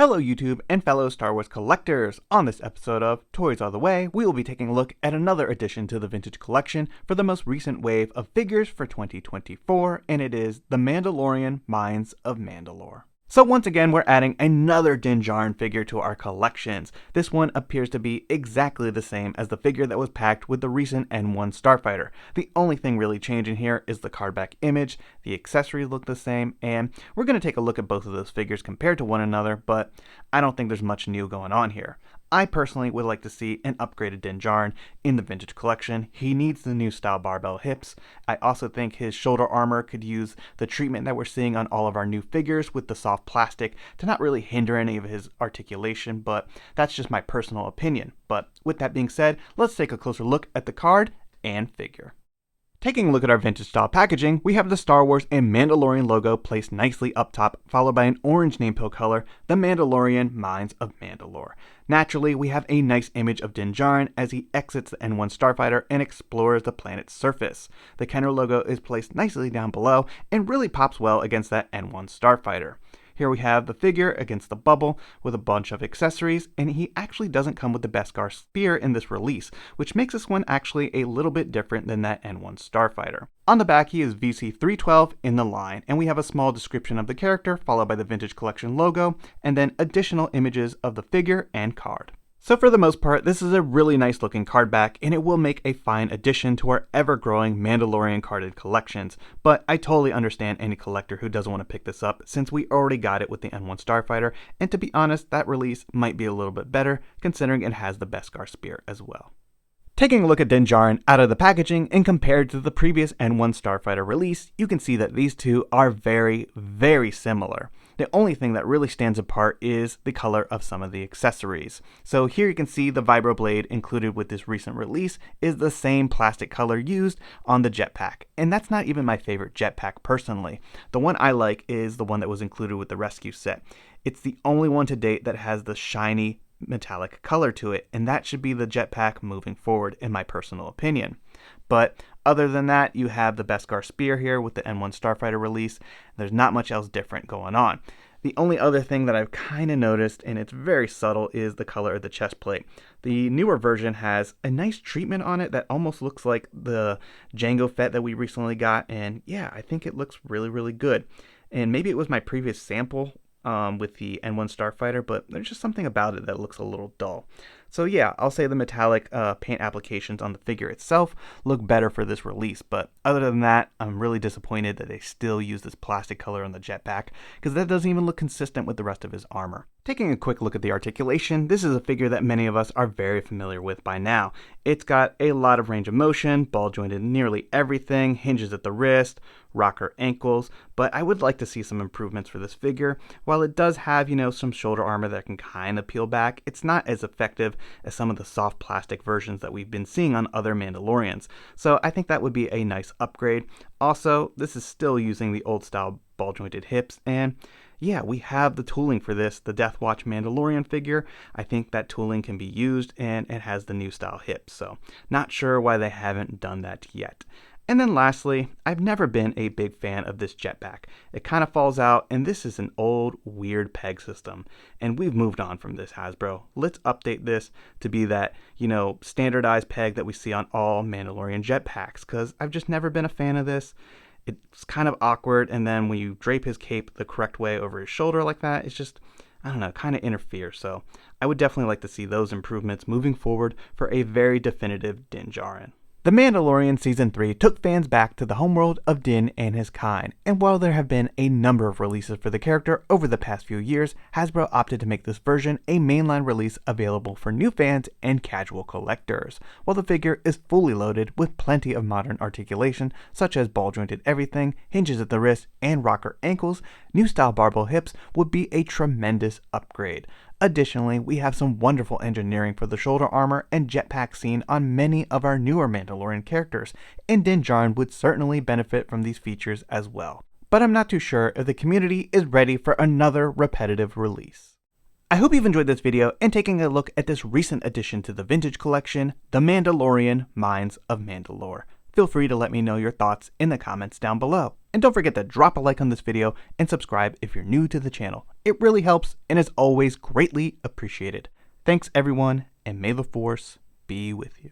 Hello YouTube and fellow Star Wars collectors! On this episode of Toys Are the Way, we will be taking a look at another addition to the vintage collection for the most recent wave of figures for 2024, and it is the Mandalorian Mines of Mandalore. So once again, we're adding another Din Djarin figure to our collections. This one appears to be exactly the same as the figure that was packed with the recent N1 Starfighter. The only thing really changing here is the cardback image, the accessories look the same, and we're going to take a look at both of those figures compared to one another, but I don't think there's much new going on here. I personally would like to see an upgraded Din Djarin in the vintage collection. He needs the new style barbell hips. I also think his shoulder armor could use the treatment that we're seeing on all of our new figures with the soft plastic to not really hinder any of his articulation, but that's just my personal opinion. But with that being said, let's take a closer look at the card and figure. Taking a look at our vintage style packaging, we have the Star Wars and Mandalorian logo placed nicely up top, followed by an orange name pill color, the Mandalorian Mines of Mandalore. Naturally, we have a nice image of Din Djarin as he exits the N1 Starfighter and explores the planet's surface. The Kenner logo is placed nicely down below and really pops well against that N1 Starfighter. Here we have the figure against the bubble with a bunch of accessories, and he actually doesn't come with the Beskar spear in this release, which makes this one actually a little bit different than that N1 Starfighter. On the back, he is VC312 in the line, and we have a small description of the character, followed by the Vintage Collection logo, and then additional images of the figure and card. So for the most part, this is a really nice looking card back, and it will make a fine addition to our ever-growing Mandalorian carded collections, but I totally understand any collector who doesn't want to pick this up since we already got it with the N1 Starfighter, and to be honest, that release might be a little bit better considering it has the Beskar spear as well. Taking a look at Din Djarin out of the packaging and compared to the previous N1 Starfighter release, you can see that these two are very, very similar. The only thing that really stands apart is the color of some of the accessories. So here you can see the vibroblade included with this recent release is the same plastic color used on the jetpack. And that's not even my favorite jetpack personally. The one I like is the one that was included with the rescue set. It's the only one to date that has the shiny metallic color to it, and that should be the jetpack moving forward in my personal opinion. But other than that, you have the Beskar spear here with the N1 Starfighter release. There's not much else different going on. The only other thing that I've kind of noticed, and it's very subtle, is the color of the chest plate. The newer version has a nice treatment on it that almost looks like the Jango Fett that we recently got, and yeah, I think it looks really, really good. And maybe it was my previous sample with the N1 Starfighter, but there's just something about it that looks a little dull. So yeah, I'll say the metallic paint applications on the figure itself look better for this release, but other than that, I'm really disappointed that they still use this plastic color on the jetpack, because that doesn't even look consistent with the rest of his armor. Taking a quick look at the articulation, this is a figure that many of us are very familiar with by now. It's got a lot of range of motion, ball jointed nearly everything, hinges at the wrist, rocker ankles, but I would like to see some improvements for this figure. While it does have, some shoulder armor that can kind of peel back, it's not as effective as some of the soft plastic versions that we've been seeing on other Mandalorians. So I think that would be a nice upgrade. Also, this is still using the old style ball jointed hips, and yeah, we have the tooling for this, the Death Watch Mandalorian figure. I think that tooling can be used, and it has the new style hips, so not sure why they haven't done that yet. And then lastly, I've never been a big fan of this jetpack. It kind of falls out, and this is an old, weird peg system. And we've moved on from this, Hasbro. Let's update this to be that, standardized peg that we see on all Mandalorian jetpacks, because I've just never been a fan of this. It's kind of awkward, and then when you drape his cape the correct way over his shoulder like that, it's just, I don't know, kind of interferes. So I would definitely like to see those improvements moving forward for a very definitive Din Djarin. The Mandalorian Season 3 took fans back to the homeworld of Din and his kind, and while there have been a number of releases for the character over the past few years, Hasbro opted to make this version a mainline release available for new fans and casual collectors. While the figure is fully loaded with plenty of modern articulation, such as ball jointed everything, hinges at the wrist, and rocker ankles, new style barbell hips would be a tremendous upgrade. Additionally, we have some wonderful engineering for the shoulder armor and jetpack seen on many of our newer Mandalorian characters, and Din Djarin would certainly benefit from these features as well. But I'm not too sure if the community is ready for another repetitive release. I hope you've enjoyed this video and taking a look at this recent addition to the vintage collection, the Mandalorian Mines of Mandalore. Feel free to let me know your thoughts in the comments down below. And don't forget to drop a like on this video and subscribe if you're new to the channel. It really helps and is always greatly appreciated. Thanks everyone, and may the Force be with you.